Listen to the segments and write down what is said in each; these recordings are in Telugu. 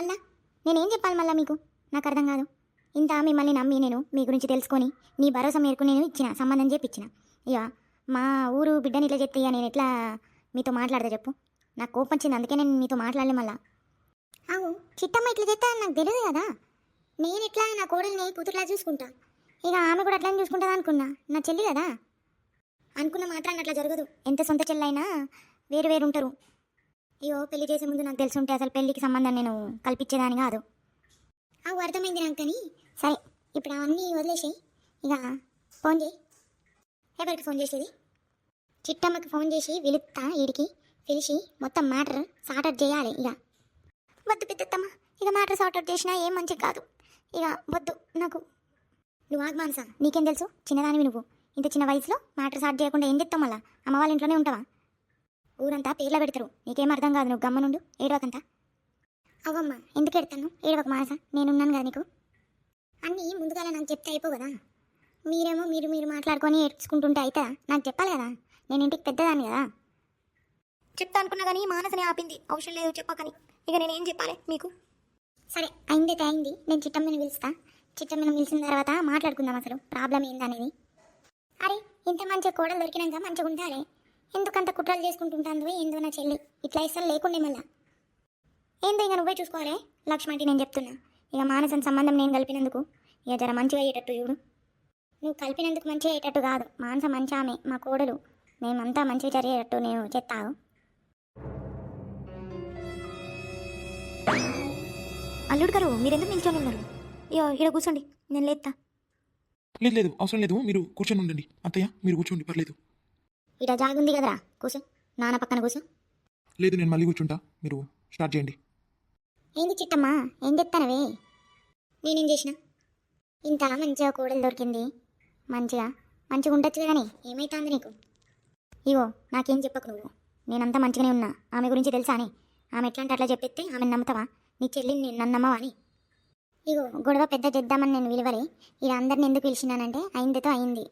మళ్ళా నేనేం చెప్పాలి మళ్ళీ మీకు? నాకు అర్థం కాదు. ఇంత మిమ్మల్ని నమ్మి నేను మీ గురించి తెలుసుకొని నీ భరోసా మేరకు నేను ఇచ్చిన సంబంధం చేపించిన. ఇక మా ఊరు బిడ్డని ఇట్లా చెప్తే ఇక నేను ఎట్లా మీతో మాట్లాడతా చెప్పు? నాకు కోపం వచ్చింది, అందుకే నేను మీతో మాట్లాడలే మళ్ళా. అవు చిట్టమ్మ ఇట్లా చెప్తా నాకు తెలియదు కదా. నేను ఇట్లా నా కోడల్ని కూతురులా చూసుకుంటా, ఇక ఆమె కూడా అట్లా చూసుకుంటుందా అనుకున్నా. నా చెల్లి కదా, అనుకున్న మాత్రాన్ని అట్లా జరగదు. ఎంత సొంత చెల్లైనా వేరు వేరు ఉంటారు. అయ్యో పెళ్లి చేసే ముందు నాకు తెలిసి ఉంటే అసలు పెళ్లికి సంబంధం నేను కల్పించేదాని కాదు. అవు అర్థమైంది నాకు. కానీ సరే ఇప్పుడు అవన్నీ వదిలేసాయి. ఇక ఫోన్ చేయి. ఎవరికి ఫోన్ చేసేది? చిట్టమ్మకి ఫోన్ చేసి పిలుస్తా, వీడికి పిలిచి మొత్తం మ్యాటర్ సార్ట్అవుట్ చేయాలి. ఇక వద్దు పెద్దత్తమ్మ, ఇక మ్యాటర్ సార్ట్అవుట్ చేసినా ఏం మంచిది కాదు. ఇక వద్దు నాకు. నువ్వు ఆగమానసా, నీకేం తెలుసు? చిన్నదానివి నువ్వు. ఇంత చిన్న వయసులో మ్యాటర్ సార్ట్ చేయకుండా ఏం చెప్తావు? మళ్ళా అమ్మ వాళ్ళ ఇంట్లోనే ఉంటావా? ఊరంతా పేర్ల పెడతారు, నీకేం అర్థం కాదు. నువ్వు గమ్మనుండు, ఏడవకంతా. అవమ్మ ఎందుకు ఎడతాను? ఏడవక మానస, నేనున్నాను కదా నీకు. అన్నీ ముందుగా నాకు చెప్తే అయిపో కదా. మీరేమో మీరు మాట్లాడుకొని ఏడ్చుకుంటుంటే అయితే నాకు చెప్పాలి కదా. నేను ఇంటికి పెద్దదాన్ని కదా. చెప్తా అనుకున్నా కానీ మానసనే ఆపింది, అవసరం లేదు చెప్పకని. ఇక నేనేం చెప్పాలి మీకు? సరే అయిందైతే అయింది. నేను చిట్టమ్మని పిలుస్తా. చిట్టమ్మని పిలిచిన తర్వాత మాట్లాడుకుందాం అసలు ప్రాబ్లం ఏందనేది. అరే ఇంత మంచిగా కోడలు దొరికినాక మంచిగా ఉండాలి. ఎందుకంత కుట్రలు చేసుకుంటుంటాను ఏందో నా చెల్లి. ఇట్లా ఇస్తాను లేకుండే మళ్ళా. ఏందో ఇక నువ్వే చూసుకోవాలి లక్ష్మంటి, నేను చెప్తున్నా. ఇక మానసని సంబంధం నేను కలిపినందుకు ఇక జర మంచిగా అయ్యేటట్టు చూడు. నువ్వు కలిపినందుకు మంచిగా అయ్యేటట్టు కాదు. మానస మంచి ఆమె, మా కోడలు. మేమంతా మంచిగా జరిగేటట్టు నేను చెప్తాను. అల్లుడు గారు మీరెందుకు నిల్చొని ఉన్నారు? ఇయో ఇక్కడ కూర్చోండి, నేను లేస్తా. లేదు లేదు అవసరం లేదు, మీరు కూర్చొని ఉండండి. అత్తయ్య మీరు కూర్చోండి, పర్లేదు. ఇక్కడ జాగుంది కదరా, కూర్చో. నాన్న పక్కన కూర్చో. లేదు నేను మళ్ళీ కూర్చుంటా, మీరు స్టార్ట్ చేయండి. ఏంది చిట్టమ్మా, ఏం చెప్తానవే? నేనేం చేసిన? ఇంత మంచిగా కోడలు దొరికింది, మంచిగా ఉండొచ్చు కానీ ఏమైతుంది నీకు? ఇగో నాకేం చెప్పకు నువ్వు. నేనంతా మంచిగానే ఉన్నా. ఆమె గురించి తెలుసా అని? ఆమె ఎట్లాంటి అట్లా చెప్పితే ఆమె నమ్ముతావా? నీ చెల్లిని నేను నన్ను నమ్మవా అని? ఇగో గొడవ పెద్ద చేద్దామని నేను విలువలే. ఇక అందరిని ఎందుకు పిలిచినానంటే అయిందితో అయింది.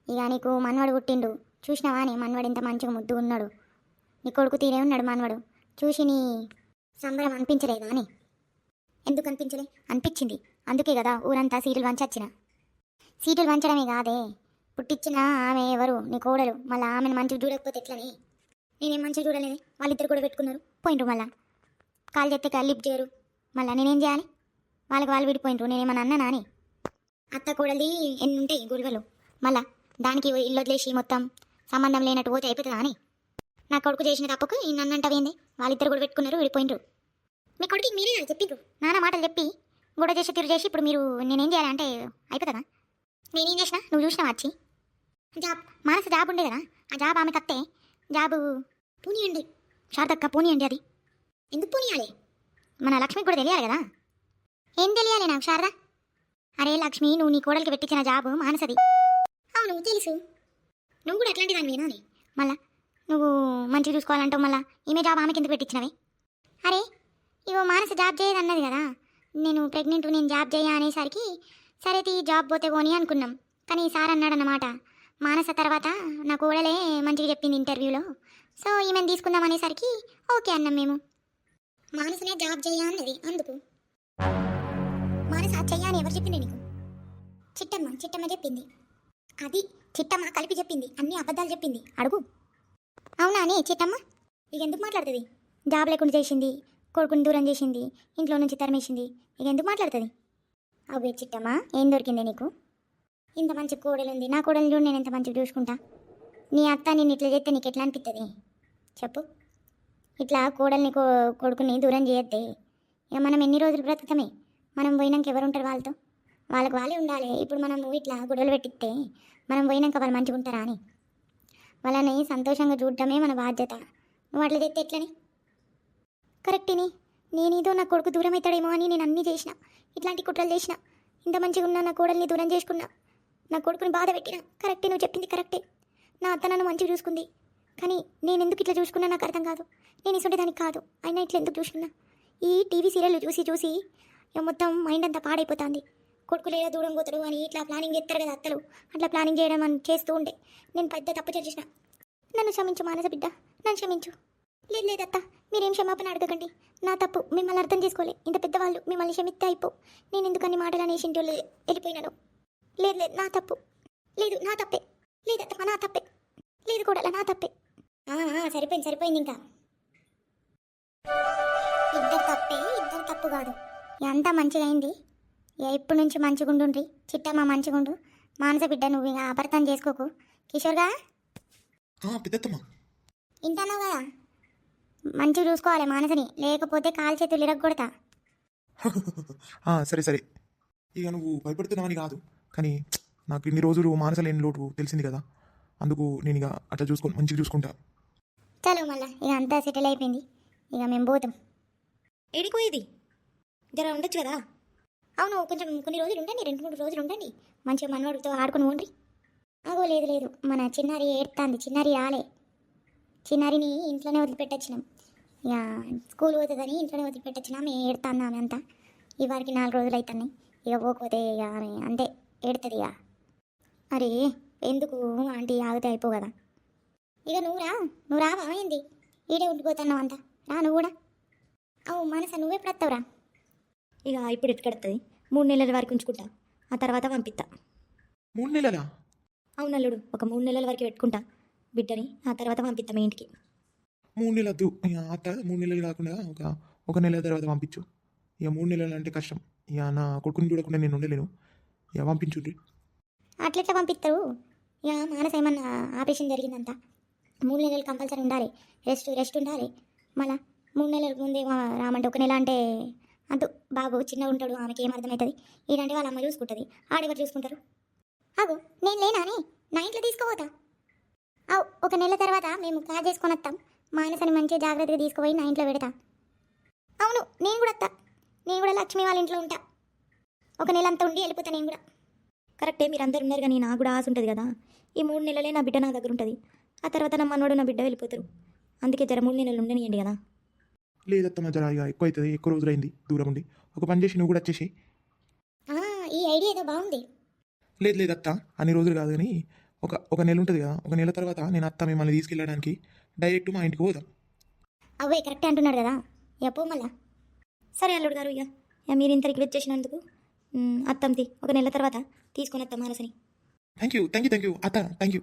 ఇక నీకు మనవడు పుట్టిండు, చూసినావా అని? మనవడు ఎంత మంచిగా ముద్దు ఉన్నాడు. నీ కొడుకు తీరే ఉన్నాడు మనవడు. చూసి నీ సంబరం అనిపించలేదా అని? ఎందుకు అనిపించలే? అనిపించింది. అందుకే కదా ఊరంతా సీరియల్ వంచొచ్చిన. సీరియల్ వంచడమే కాదే, పుట్టించిన ఆమె ఎవరు? నీ కోడలు. మళ్ళీ ఆమెను మంచిగా చూడకపోతే ఎట్లనే? నేనేం మంచిగా చూడలేదే. వాళ్ళిద్దరు కూడా పెట్టుకున్నారు, పోయిండ్రు. మళ్ళీ కాలు చెప్తే లిప్ చేయరు. మళ్ళీ నేనేం చేయాలి? వాళ్ళకి వాళ్ళు విడిపోయినరు, నేనేమన్నా అన్నా నాని? అత్త కోడలి ఎన్ని ఉంటాయి గొడవలు. మళ్ళా దానికి ఇల్లు వదిలేసి మొత్తం సంబంధం లేనట్టు పోతే అయిపోతుందా అని? నా కొడుకు చేసిన తప్పుకు నన్ను అంటావేంది? వాళ్ళిద్దరు కూడా పెట్టుకున్నారు, విడిపోయినరు. మీ కొడుకు మీరే చెప్పిండ్రు, నాన్న మాటలు చెప్పి గొడవ చేసి తిరుగు చేసి ఇప్పుడు మీరు నేనేం చేయాలంటే అయిపోతుందా? నేనేం చేసినా నువ్వు చూసినావా? వచ్చి జాబ్ మానస జాబ్ ఉండే కదా, ఆ జాబ్ ఆమె కత్తే జాబు పూనియండి. శారదక్క పూనియండి. అది ఎందుకు పూనియాలి? మన లక్ష్మికి కూడా తెలియాలి కదా. ఏం తెలియాలి నాకు శారదా? అరే లక్ష్మి, నువ్వు నీ కోడలికి పెట్టించిన జాబు మానసది. అవును తెలుసు. నువ్వు కూడా అట్లాంటి దాని వినాలి. మళ్ళా నువ్వు మంచిగా చూసుకోవాలంటావు. మళ్ళీ ఈమె జాబ్ ఆమెకి ఎందుకు పెట్టించినవి? అరే ఇవో మానస జాబ్ చేయదు అన్నది కదా. నేను ప్రెగ్నెంట్, నేను జాబ్ చేయ అనేసరికి సరే తీ జాబ్ పోతే పోని అనుకున్నాం. కానీ సార్ అన్నాడన్నమాట, మానస తర్వాత నా కోడలే మంచిగా చెప్పింది ఇంటర్వ్యూలో, సో ఈమెను తీసుకుందాం అనేసరికి ఓకే అన్నాం మేము. మానసనే జాబ్ చేయ అన్నది, అందుకు. మానస చెయ్య అని ఎవరు చెప్పింది నీకు? చిట్టమ్మ చెప్పింది. అది చిట్టమ్మ కలిపి చెప్పింది, అన్ని అబద్ధాలు చెప్పింది. అడుగు. అవునా అని చిట్టమ్మ ఇక ఎందుకు మాట్లాడుతుంది? జాబ్ లేకుండా చేసింది, కొడుకుని దూరం చేసింది, ఇంట్లో నుంచి తరిమేసింది, ఇక ఎందుకు మాట్లాడుతుంది? అవే చిట్టమ్మ, ఏం దొరికిందే నీకు? ఇంత మంచి కోడలు ఉంది, నా కోడలు చూడు నేను ఎంత మంచిగా చూసుకుంటా. నీ అత్త నేను ఇట్లా చేస్తే నీకు ఎట్లా అనిపిస్తుంది చెప్పు? ఇట్లా కోడల్ని కొడుకుని దూరం చేయొద్దే. ఇక మనం ఎన్ని రోజులు బ్రతుకుతామే? మనం పోయినాక ఎవరు ఉంటారు వాళ్ళతో? వాళ్ళకి వాళ్ళే ఉండాలి. ఇప్పుడు మనం ఇట్లా గొడవలు పెట్టిస్తే మనం పోయినాక వాళ్ళు మంచిగా ఉంటారా అని? వాళ్ళని సంతోషంగా చూడటమే మన బాధ్యత. నువ్వు అట్లా చేస్తే ఎట్లని? కరెక్ట్ని. నేనేదో నా కొడుకు దూరం అవుతాడేమో అని నేను అన్నీ చేసిన, ఇట్లాంటి కుట్రలు చేసిన, ఇంత మంచిగా ఉన్నా నా కోడల్ని దూరం చేసుకున్నా, నా కొడుకుని బాధ పెట్టినా. కరెక్టే, నువ్వు చెప్పింది కరెక్టే. నా అత్త నన్ను మంచిగా చూసుకుంది, కానీ నేను ఎందుకు ఇట్లా చూసుకున్నా నాకు అర్థం కాదు. నేను ఇసుండేదానికి కాదు, అయినా ఇట్లా ఎందుకు చూసుకున్నా? ఈ టీవీ సీరియల్ చూసి చూసి మొత్తం మైండ్ అంతా పాడైపోతుంది. కొడుకు లేదా దూరం పోతాడు అని ఇట్లా ప్లానింగ్ చేస్తారు కదా అత్తలు, అట్లా ప్లానింగ్ చేయడం అని చేస్తూ ఉండే నేను పెద్ద తప్పు చేసిన. నన్ను క్షమించు మానస బిడ్డ, నన్ను క్షమించు. లేదు లేదు అత్త, మీరేం క్షమాపణ అడగకండి. నా తప్పు, మిమ్మల్ని అర్థం చేసుకోలే. ఇంత పెద్దవాళ్ళు మిమ్మల్ని క్షమిస్తే అయిపో. నేను ఎందుకని మాటలు అనేసి ఇంటి వాళ్ళు వెళ్ళిపోయినాను. లేదు లేదు నా తప్పు. లేదు నా తప్పే. లేదు అత్తమ్మ నా తప్పే. లేదు కూడా నా తప్పే. సరిపోయింది సరిపోయింది ఇంకా. ఇద్దరు తప్పే, ఇద్దరు తప్పు కాదు. ఎంత మంచిగా అయింది. ఇప్పటి నుంచి మంచిగుండుండ్రి. చిట్టమ్మ మంచిగుండు. మానస బిడ్డ నువ్వు ఇక అపార్థం చేసుకోకు. కిషోర్గా పెద్దత్తమ్మ. ఇంటన్నావు కదా, మంచిగా చూసుకోవాలి మానసని, లేకపోతే కాలు చేతులు ఇరగొడతా. సరే సరే, ఇక నువ్వు భయపడుతున్నావని కాదు, కానీ నాకు ఇన్ని రోజులు మానస లేని లోటు తెలిసింది కదా, అందుకు నేను ఇక అట్లా మంచిగా చూసుకుంటా. చలో మళ్ళా ఇక అంతా సెటిల్ అయిపోయింది. ఇక మేము పోతాం. ఏడిపోయేది జర ఉండొచ్చు కదా. అవును, కొంచెం కొన్ని రోజులు ఉండండి, 2-3 రోజులు ఉండండి. మంచిగా మనవాడితో ఆడుకుని పోండి. అగో లేదు లేదు, మన చిన్నారి ఏడుతాంది. చిన్నారి ఆలే. చిన్నారిని ఇంట్లోనే వదిలిపెట్టొచ్చినాం. ఇక స్కూల్ పోతుందని ఇంట్లోనే వదిలిపెట్టొచ్చినా ఆమె ఏడుతాంది. ఆమె అంతా ఈ వారికి 4 రోజులు అవుతున్నాయి. ఇక పోకపోతే ఇక ఆమె అంతే ఏడుతుంది. ఇక అరే ఎందుకు ఆంటీ ఆగితే అయిపో కదా. ఇక నువ్వు రావా ఏంది? ఈడే ఉండిపోతున్నావు అంతా. రా నువ్వు కూడా. అవు మనస నువ్వెప్పుడు వస్తావురా? ఇక ఇప్పుడు ఎట్టుకడుతుంది. 3 నెలల వరకు ఉంచుకుంటా, ఆ తర్వాత పంపిస్తా. 3 నెలలా? అవునల్లుడు, ఒక 3 నెలల వరకు పెట్టుకుంటా బిడ్డని, ఆ తర్వాత పంపిస్తా మీ ఇంటికి. 3 నెలలు వద్దు. ఇక అత్త 3 నెలలు కాకుండా ఒక నెల తర్వాత పంపించు. ఇక 3 నెలలు అంటే కష్టం. ఇక నా కొడుకుని చూడకుండా నేను ఉండలేను. ఇక పంపించుండ్రి. అట్లెట్లా పంపిస్తారు? ఇక మానస ఏమన్నా ఆపరేషన్ జరిగిందంట. 3 నెలలు కంపల్సరీ ఉండాలి. రెస్ట్ ఉండాలి. మళ్ళా 3 నెలలకు ముందే రామంటే 1 నెల అంటే అంతు బాబు చిన్నగా ఉంటాడు. ఆమెకి ఏం అర్థమవుతుంది? ఈడంటే వాళ్ళ అమ్మ చూసుకుంటుంది. ఆడెవరు చూసుకుంటారు? అగు నేను లేనాని నా ఇంట్లో తీసుకుపోతా. అవు 1 నెల తర్వాత మేము కార్ చేసుకొని వస్తాం. మానసని మంచిగా జాగ్రత్తగా తీసుకుపోయి నా ఇంట్లో పెడతా. అవును నేను కూడా వస్తా. నేను కూడా లక్ష్మి వాళ్ళ ఇంట్లో ఉంటా. 1 నెల అంతా ఉండి వెళ్ళిపోతా నేను కూడా. కరెక్టే, మీరు అందరు ఉన్నారు, కానీ నాకు కూడా ఆశ ఉంటుంది కదా. ఈ 3 నెలలే నా బిడ్డ నా దగ్గర ఉంటుంది. ఆ తర్వాత నా మనోడు నా బిడ్డ వెళ్ళిపోతారు. అందుకే జర 3 నెలలు ఉండనియండి కదా. లేదత్తమ్మ, జర ఇక ఎక్కువ అవుతుంది. ఎక్కువ రోజులైంది దూరం ఉండి. ఒక పని చేసి నువ్వు కూడా వచ్చేసి. ఈ ఐడియా ఏదో బాగుంది. లేదు అత్త, అన్ని రోజులు కాదు, కానీ ఒక నెల ఉంటుంది కదా. 1 నెల తర్వాత నేను అత్త మిమ్మల్ని తీసుకెళ్ళడానికి డైరెక్ట్ మా ఇంటికి పోదాం. అవే కరెక్టే అంటున్నాడు కదా. ఎప్పో మళ్ళా. సరే అల్లుడు గారు, ఇక మీరు ఇంత రిక్వెస్ట్ చేసినందుకు అత్తంతి 1 నెల తర్వాత తీసుకొని వస్తాం మానసని. థ్యాంక్ యూ అత్త, థ్యాంక్ యూ.